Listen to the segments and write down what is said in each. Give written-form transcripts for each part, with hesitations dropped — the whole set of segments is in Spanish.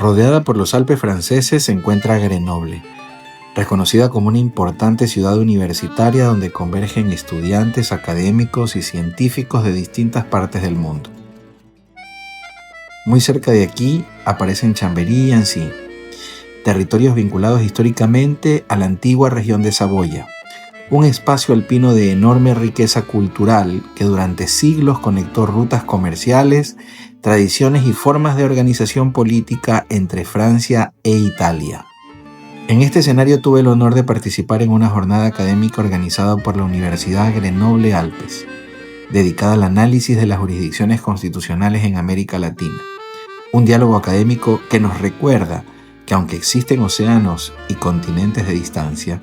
Rodeada por los Alpes franceses se encuentra Grenoble, reconocida como una importante ciudad universitaria donde convergen estudiantes, académicos y científicos de distintas partes del mundo. Muy cerca de aquí aparecen Chambéry y Annecy, territorios vinculados históricamente a la antigua región de Saboya, un espacio alpino de enorme riqueza cultural que durante siglos conectó rutas comerciales, tradiciones y formas de organización política entre Francia e Italia. En este escenario tuve el honor de participar en una jornada académica organizada por la Universidad Grenoble Alpes, dedicada al análisis de las jurisdicciones constitucionales en América Latina. Un diálogo académico que nos recuerda que aunque existen océanos y continentes de distancia,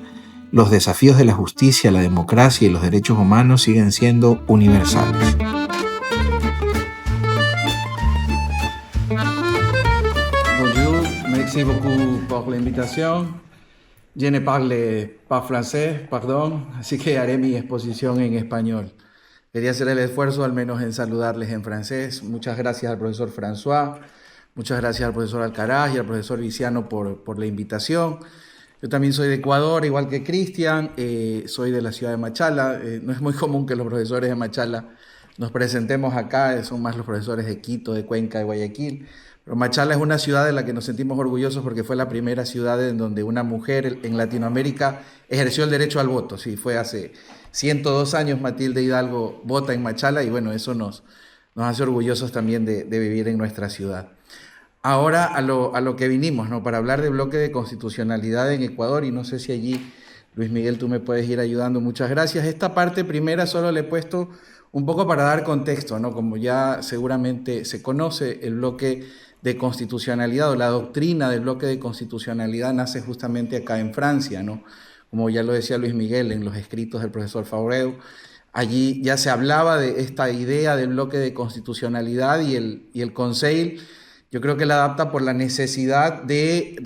los desafíos de la justicia, la democracia y los derechos humanos siguen siendo universales. Bonjour, merci beaucoup por la invitación. Je ne parle pas français, pardon, así que haré mi exposición en español. Quería hacer el esfuerzo al menos en saludarles en francés. Muchas gracias al profesor François, muchas gracias al profesor Alcaraz y al profesor Viciano por la invitación. Yo también soy de Ecuador, igual que Cristian, soy de la ciudad de Machala. No es muy común que los profesores de Machala nos presentemos acá, son más los profesores de Quito, de Cuenca, de Guayaquil. Pero Machala es una ciudad de la que nos sentimos orgullosos porque fue la primera ciudad en donde una mujer en Latinoamérica ejerció el derecho al voto. Sí, fue hace 102 años Matilde Hidalgo vota en Machala y bueno, eso nos hace orgullosos también de vivir en nuestra ciudad. Ahora a lo que vinimos, ¿no? Para hablar de bloque de constitucionalidad en Ecuador, y no sé si allí, Luis Miguel, tú me puedes ir ayudando. Muchas gracias. Esta parte primera solo le he puesto un poco para dar contexto, ¿no? Como ya seguramente se conoce, el bloque de constitucionalidad o la doctrina del bloque de constitucionalidad nace justamente acá en Francia, ¿no? Como ya lo decía Luis Miguel en los escritos del profesor Fauré, allí ya se hablaba de esta idea del bloque de constitucionalidad y el Conseil. Yo creo que la adapta por la necesidad de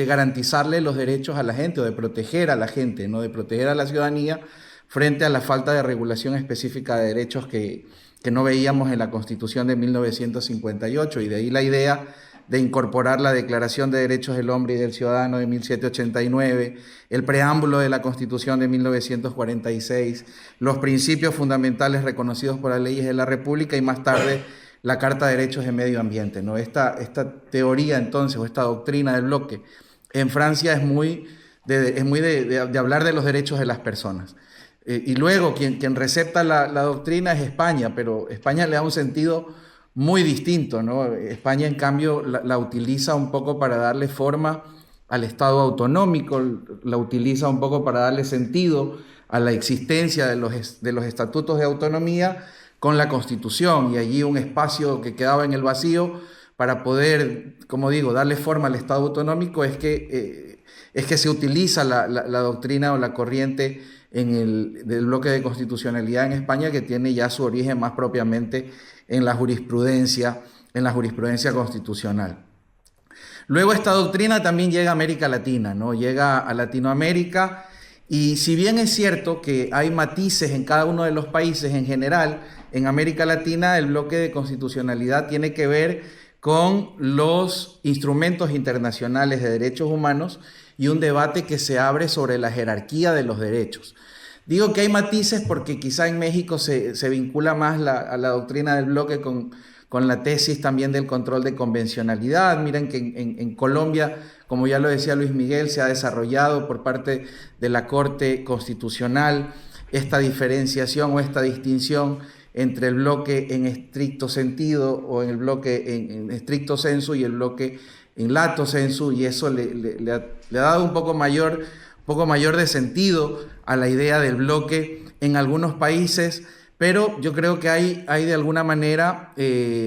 garantizarle los derechos a la gente o de proteger a la gente, ¿no? De proteger a la ciudadanía frente a la falta de regulación específica de derechos que no veíamos en la Constitución de 1958, y de ahí la idea de incorporar la Declaración de Derechos del Hombre y del Ciudadano de 1789, el preámbulo de la Constitución de 1946, los principios fundamentales reconocidos por las leyes de la República y más tarde la Carta de Derechos de Medio Ambiente, ¿no? Esta teoría entonces, o esta doctrina del bloque, en Francia es muy de hablar de los derechos de las personas. Y luego quien recepta la doctrina es España, pero España le da un sentido muy distinto, ¿no? España en cambio la utiliza un poco para darle forma al Estado autonómico, la utiliza un poco para darle sentido a la existencia de los estatutos de autonomía con la Constitución, y allí un espacio que quedaba en el vacío para poder, como digo, darle forma al Estado autonómico es que se utiliza la doctrina o la corriente del bloque de constitucionalidad en España, que tiene ya su origen más propiamente en la jurisprudencia constitucional. Luego esta doctrina también llega a América Latina, ¿no? Llega a Latinoamérica, y si bien es cierto que hay matices en cada uno de los países, en general, en América Latina el bloque de constitucionalidad tiene que ver con los instrumentos internacionales de derechos humanos y un debate que se abre sobre la jerarquía de los derechos. Digo que hay matices porque quizá en México se vincula más a la doctrina del bloque con la tesis también del control de convencionalidad. Miren que en Colombia, como ya lo decía Luis Miguel, se ha desarrollado por parte de la Corte Constitucional esta diferenciación o esta distinción entre el bloque en estricto sentido o en el bloque en estricto sensu y el bloque en lato sensu, y eso le ha dado un poco mayor de sentido a la idea del bloque en algunos países, pero yo creo que hay de alguna manera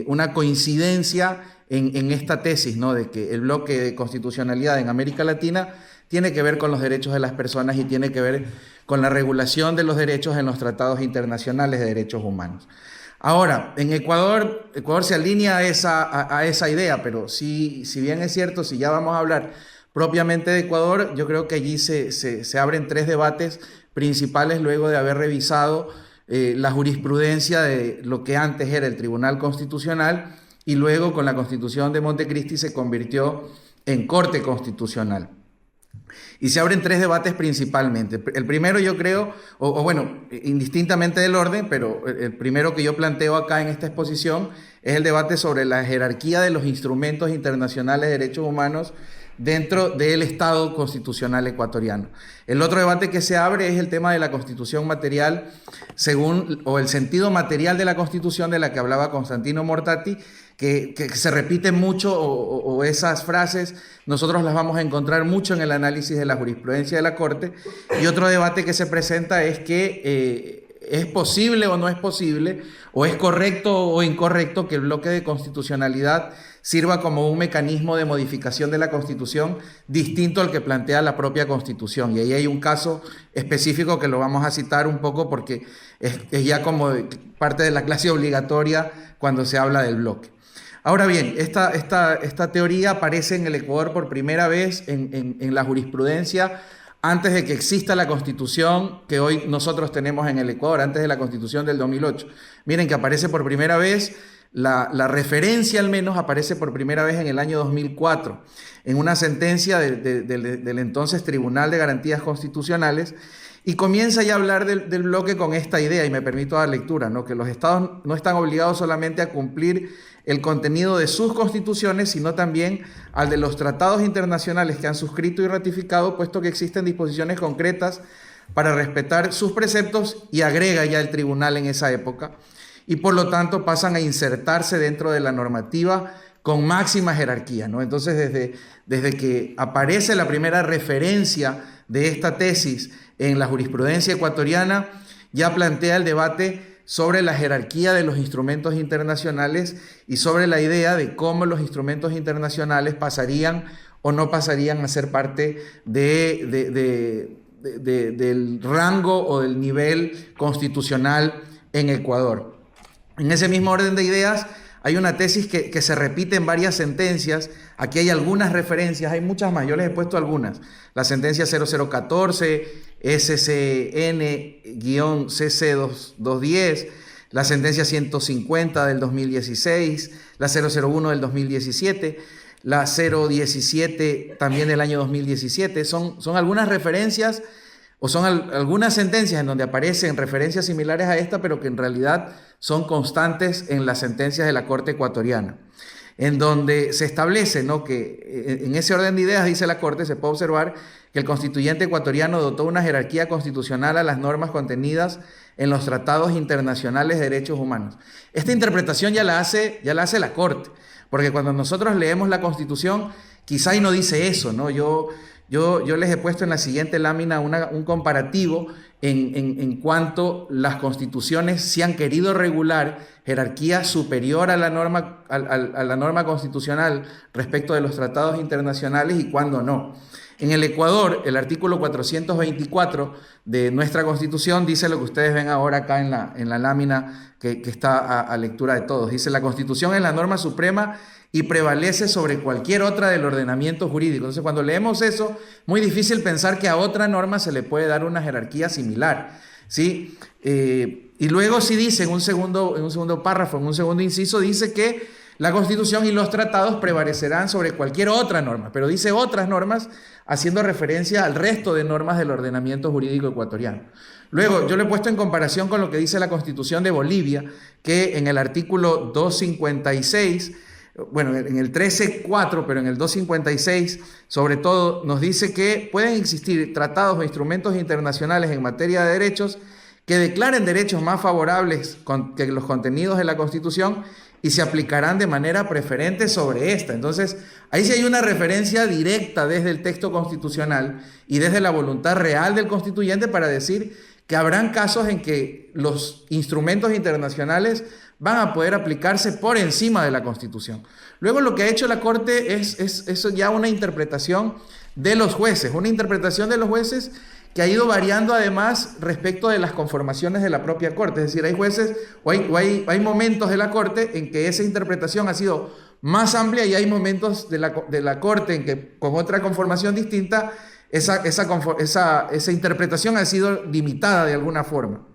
una coincidencia en esta tesis, ¿no? De que el bloque de constitucionalidad en América Latina tiene que ver con los derechos de las personas y tiene que ver con la regulación de los derechos en los tratados internacionales de derechos humanos. Ahora, en Ecuador se alinea a esa idea, pero si bien es cierto, si ya vamos a hablar propiamente de Ecuador, yo creo que allí se abren tres debates principales luego de haber revisado la jurisprudencia de lo que antes era el Tribunal Constitucional y luego con la Constitución de Montecristi se convirtió en Corte Constitucional. Y se abren tres debates principalmente. El primero, yo creo, bueno, indistintamente del orden, pero el primero que yo planteo acá en esta exposición es el debate sobre la jerarquía de los instrumentos internacionales de derechos humanos dentro del Estado constitucional ecuatoriano. El otro debate que se abre es el tema de la Constitución material, o el sentido material de la Constitución de la que hablaba Constantino Mortati, que se repiten mucho, o esas frases nosotros las vamos a encontrar mucho en el análisis de la jurisprudencia de la Corte. Y otro debate que se presenta es que es posible o no es posible, o es correcto o incorrecto que el bloque de constitucionalidad sirva como un mecanismo de modificación de la Constitución distinto al que plantea la propia Constitución. Y ahí hay un caso específico que lo vamos a citar un poco porque es ya como parte de la clase obligatoria cuando se habla del bloque. Ahora bien, esta teoría aparece en el Ecuador por primera vez en la jurisprudencia antes de que exista la Constitución que hoy nosotros tenemos en el Ecuador, antes de la Constitución del 2008. Miren que aparece por primera vez, la referencia al menos aparece por primera vez en el año 2004, en una sentencia del entonces Tribunal de Garantías Constitucionales, y comienza ya a hablar del bloque con esta idea, y me permito dar lectura, ¿no? Que los estados no están obligados solamente a cumplir el contenido de sus constituciones, sino también al de los tratados internacionales que han suscrito y ratificado, puesto que existen disposiciones concretas para respetar sus preceptos, y agrega ya el tribunal en esa época, y por lo tanto pasan a insertarse dentro de la normativa con máxima jerarquía, ¿no? Entonces, desde que aparece la primera referencia de esta tesis en la jurisprudencia ecuatoriana, ya plantea el debate sobre la jerarquía de los instrumentos internacionales y sobre la idea de cómo los instrumentos internacionales pasarían o no pasarían a ser parte del rango o del nivel constitucional en Ecuador. En ese mismo orden de ideas, hay una tesis que se repite en varias sentencias. Aquí hay algunas referencias, hay muchas más, yo les he puesto algunas. La sentencia 0014, SCN-CC210, la sentencia 150 del 2016, la 001 del 2017, la 017 también del año 2017. Son algunas referencias, o son algunas sentencias en donde aparecen referencias similares a esta, pero que en realidad son constantes en las sentencias de la Corte ecuatoriana, en donde se establece, ¿no?, que en ese orden de ideas, dice la Corte, se puede observar que el constituyente ecuatoriano dotó una jerarquía constitucional a las normas contenidas en los tratados internacionales de derechos humanos. Esta interpretación ya la hace la Corte, porque cuando nosotros leemos la Constitución, quizá y no dice eso, ¿no? Yo les he puesto en la siguiente lámina un comparativo en cuanto las constituciones se han querido regular jerarquía superior a la norma constitucional respecto de los tratados internacionales y cuándo no. En el Ecuador, el artículo 424 de nuestra Constitución dice lo que ustedes ven ahora acá en la lámina que está a lectura de todos. Dice: la Constitución es la norma suprema y prevalece sobre cualquier otra del ordenamiento jurídico. Entonces, cuando leemos eso, muy difícil pensar que a otra norma se le puede dar una jerarquía similar, ¿sí? Y luego sí dice en un segundo párrafo, en un segundo inciso, dice que la Constitución y los tratados prevalecerán sobre cualquier otra norma, pero dice otras normas haciendo referencia al resto de normas del ordenamiento jurídico ecuatoriano. Luego, yo lo he puesto en comparación con lo que dice la Constitución de Bolivia, que en el artículo 256, bueno, en el 13.4, pero en el 256, sobre todo, nos dice que pueden existir tratados o instrumentos internacionales en materia de derechos que declaren derechos más favorables que los contenidos de la Constitución y se aplicarán de manera preferente sobre esta. Entonces, ahí sí hay una referencia directa desde el texto constitucional y desde la voluntad real del constituyente para decir que habrán casos en que los instrumentos internacionales van a poder aplicarse por encima de la Constitución. Luego, lo que ha hecho la Corte es ya una interpretación de los jueces, que ha ido variando además respecto de las conformaciones de la propia Corte. Es decir, hay jueces o hay momentos de la Corte en que esa interpretación ha sido más amplia y hay momentos de la Corte en que con otra conformación distinta esa interpretación ha sido limitada de alguna forma.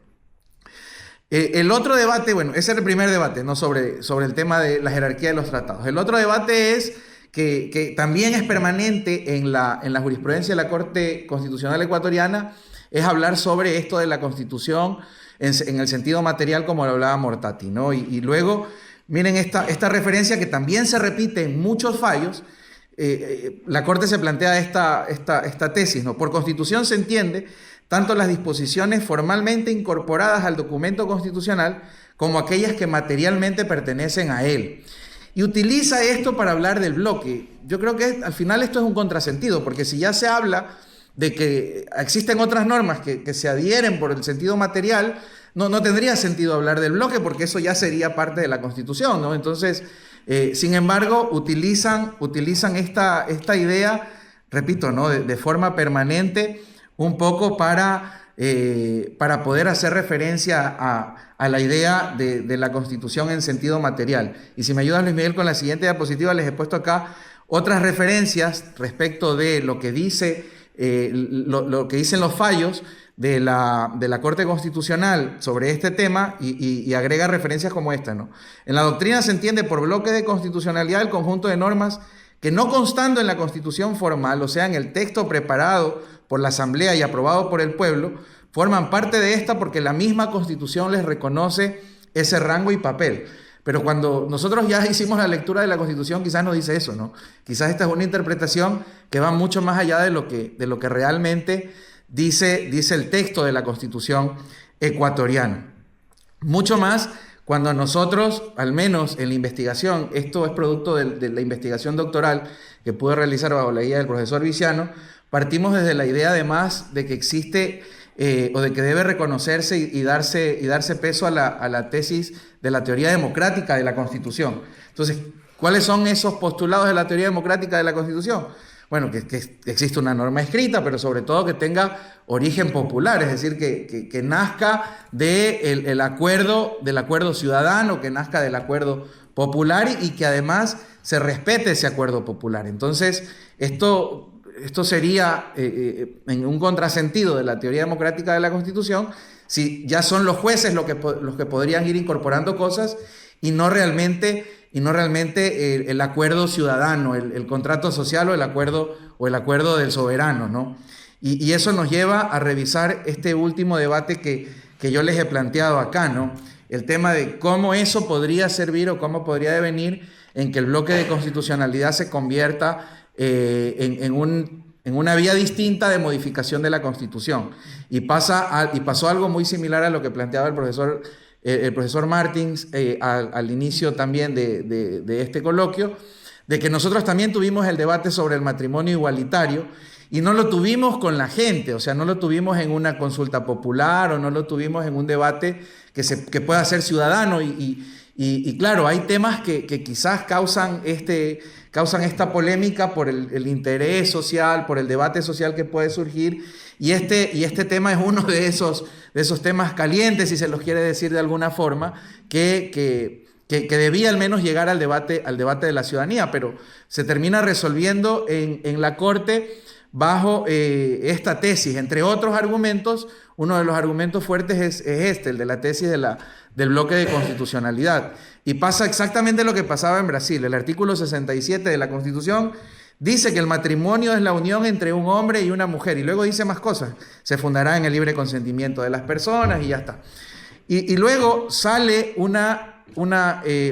El otro debate, bueno, ese es el primer debate, ¿no? Sobre el tema de la jerarquía de los tratados. El otro debate es que también es permanente en la jurisprudencia de la Corte Constitucional Ecuatoriana, es hablar sobre esto de la Constitución en el sentido material, como lo hablaba Mortati, ¿no? Y luego, miren esta referencia que también se repite en muchos fallos. La Corte se plantea esta tesis, ¿no? Por Constitución se entiende tanto las disposiciones formalmente incorporadas al documento constitucional como aquellas que materialmente pertenecen a él. Y utiliza esto para hablar del bloque. Yo creo que al final esto es un contrasentido, porque si ya se habla de que existen otras normas que se adhieren por el sentido material, no tendría sentido hablar del bloque, porque eso ya sería parte de la Constitución, ¿no? Entonces, sin embargo, utilizan esta idea, repito, ¿no? de forma permanente, un poco para poder hacer referencia a la idea de la Constitución en sentido material. Y si me ayudas, Luis Miguel, con la siguiente diapositiva, les he puesto acá otras referencias respecto de lo que dice, lo que dicen los fallos de la Corte Constitucional sobre este tema, y agrega referencias como esta, ¿no? En la doctrina se entiende por bloque de constitucionalidad el conjunto de normas que, no constando en la Constitución formal, o sea, en el texto preparado por la Asamblea y aprobado por el pueblo, forman parte de esta porque la misma Constitución les reconoce ese rango y papel. Pero cuando nosotros ya hicimos la lectura de la Constitución, quizás nos dice eso, ¿no? Quizás esta es una interpretación que va mucho más allá de lo que realmente dice el texto de la Constitución ecuatoriana. Mucho más cuando nosotros, al menos en la investigación, esto es producto de la investigación doctoral que pude realizar bajo la guía del profesor Viciano, partimos desde la idea además de que existe o de que debe reconocerse y darse peso a la tesis de la teoría democrática de la Constitución. Entonces, ¿cuáles son esos postulados de la teoría democrática de la Constitución? Bueno, que existe una norma escrita, pero sobre todo que tenga origen popular, es decir, que nazca del acuerdo ciudadano, que nazca del acuerdo popular y que además se respete ese acuerdo popular. Entonces, esto sería en un contrasentido de la teoría democrática de la Constitución, si ya son los jueces los que podrían ir incorporando cosas y no realmente el acuerdo ciudadano, el contrato social o el acuerdo del soberano, ¿no? Y eso nos lleva a revisar este último debate que yo les he planteado acá, ¿no? El tema de cómo eso podría servir o cómo podría devenir en que el bloque de constitucionalidad se convierta en una vía distinta de modificación de la Constitución. Y pasó algo muy similar a lo que planteaba el profesor Martins al inicio también de este coloquio, de que nosotros también tuvimos el debate sobre el matrimonio igualitario y no lo tuvimos con la gente, o sea, no lo tuvimos en una consulta popular o no lo tuvimos en un debate que pueda ser ciudadano y claro, hay temas que quizás causan esta polémica por el interés social, por el debate social que puede surgir, y este tema es uno de esos temas calientes, si se los quiere decir de alguna forma, que debía al menos llegar al debate de la ciudadanía, pero se termina resolviendo en la Corte bajo esta tesis. Entre otros argumentos, uno de los argumentos fuertes es el de la tesis del bloque de constitucionalidad. Y pasa exactamente lo que pasaba en Brasil. El artículo 67 de la Constitución dice que el matrimonio es la unión entre un hombre y una mujer. Y luego dice más cosas. Se fundará en el libre consentimiento de las personas y ya está. Y luego sale una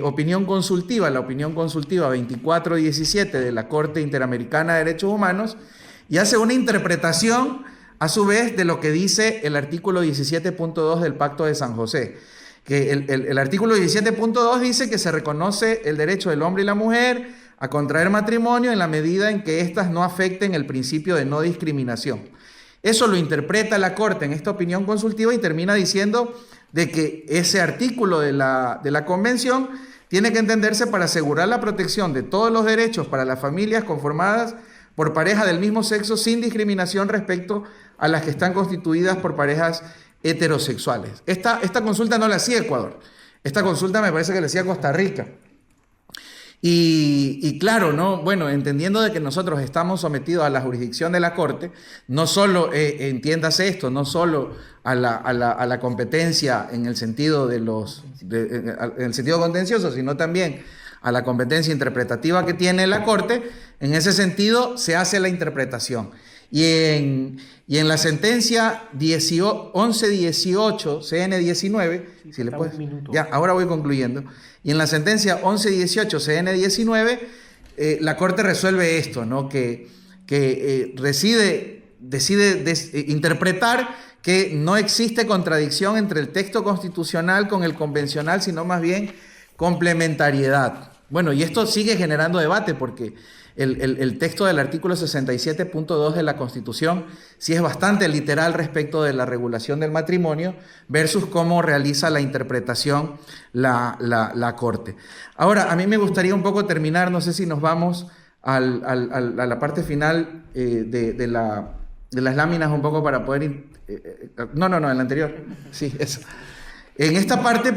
opinión consultiva, la opinión consultiva 2417 de la Corte Interamericana de Derechos Humanos, y hace una interpretación a su vez de lo que dice el artículo 17.2 del Pacto de San José. Que el artículo 17.2 dice que se reconoce el derecho del hombre y la mujer a contraer matrimonio en la medida en que éstas no afecten el principio de no discriminación. Eso lo interpreta la Corte en esta opinión consultiva y termina diciendo de que ese artículo de la Convención tiene que entenderse para asegurar la protección de todos los derechos para las familias conformadas por pareja del mismo sexo sin discriminación respecto a las que están constituidas por parejas heterosexuales. Esta consulta no la hacía Ecuador, esta consulta me parece que la hacía Costa Rica. Y claro, ¿no? Bueno, entendiendo de que nosotros estamos sometidos a la jurisdicción de la Corte, no solo, entiéndase esto, no solo a la competencia en el sentido en el sentido contencioso, sino también a la competencia interpretativa que tiene la Corte. En ese sentido se hace la interpretación. Y en la sentencia 1118, CN19, si le puedes, ya, ahora voy concluyendo. Y en la sentencia 1118, CN19, la Corte resuelve esto, ¿no? Que decide interpretar que no existe contradicción entre el texto constitucional con el convencional, sino más bien complementariedad. Bueno, y esto sigue generando debate porque el texto del artículo 67.2 de la Constitución sí es bastante literal respecto de la regulación del matrimonio versus cómo realiza la interpretación la Corte. Ahora, a mí me gustaría un poco terminar, no sé si nos vamos a la parte final de las láminas un poco para poder... No, en la anterior. Sí, eso. En esta parte,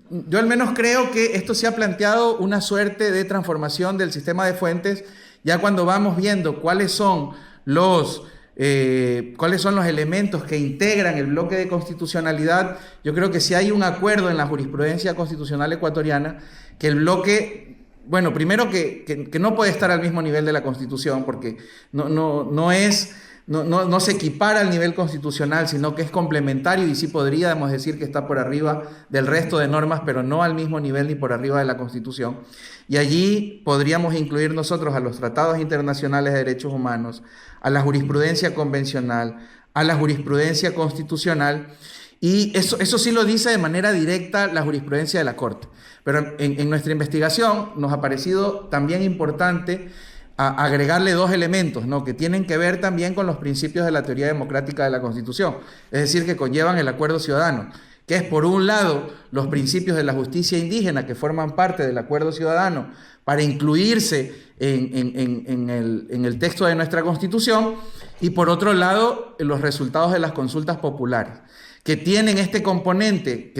yo al menos creo que esto se ha planteado una suerte de transformación del sistema de fuentes, ya cuando vamos viendo cuáles son los elementos que integran el bloque de constitucionalidad. Yo creo que sí hay un acuerdo en la jurisprudencia constitucional ecuatoriana que el bloque, bueno, primero que no puede estar al mismo nivel de la Constitución, porque no se equipara al nivel constitucional, sino que es complementario y sí podríamos decir que está por arriba del resto de normas, pero no al mismo nivel ni por arriba de la Constitución. Y allí podríamos incluir nosotros a los tratados internacionales de derechos humanos, a la jurisprudencia convencional, a la jurisprudencia constitucional, y eso sí lo dice de manera directa la jurisprudencia de la Corte. Pero en nuestra investigación nos ha parecido también importante agregarle dos elementos, ¿no? Que tienen que ver también con los principios de la teoría democrática de la Constitución, es decir, que conllevan el acuerdo ciudadano, que es por un lado los principios de la justicia indígena que forman parte del acuerdo ciudadano para incluirse en el texto de nuestra Constitución, y por otro lado los resultados de las consultas populares, que tienen este componente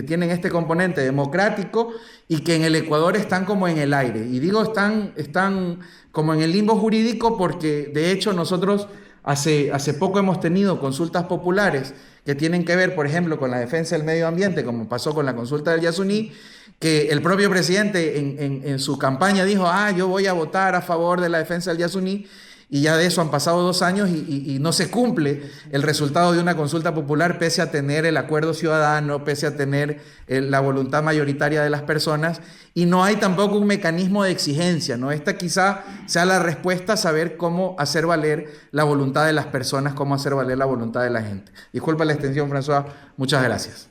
democrático y que en el Ecuador están como en el aire. Y digo están como en el limbo jurídico porque de hecho nosotros hace poco hemos tenido consultas populares que tienen que ver, por ejemplo, con la defensa del medio ambiente, como pasó con la consulta del Yasuní, que el propio presidente en su campaña dijo, yo voy a votar a favor de la defensa del Yasuní, y ya de eso han pasado 2 años y no se cumple el resultado de una consulta popular pese a tener el acuerdo ciudadano, pese a tener la voluntad mayoritaria de las personas, y no hay tampoco un mecanismo de exigencia, ¿no? Esta quizá sea la respuesta a saber cómo hacer valer la voluntad de las personas, cómo hacer valer la voluntad de la gente. Disculpa la extensión, François. Muchas gracias.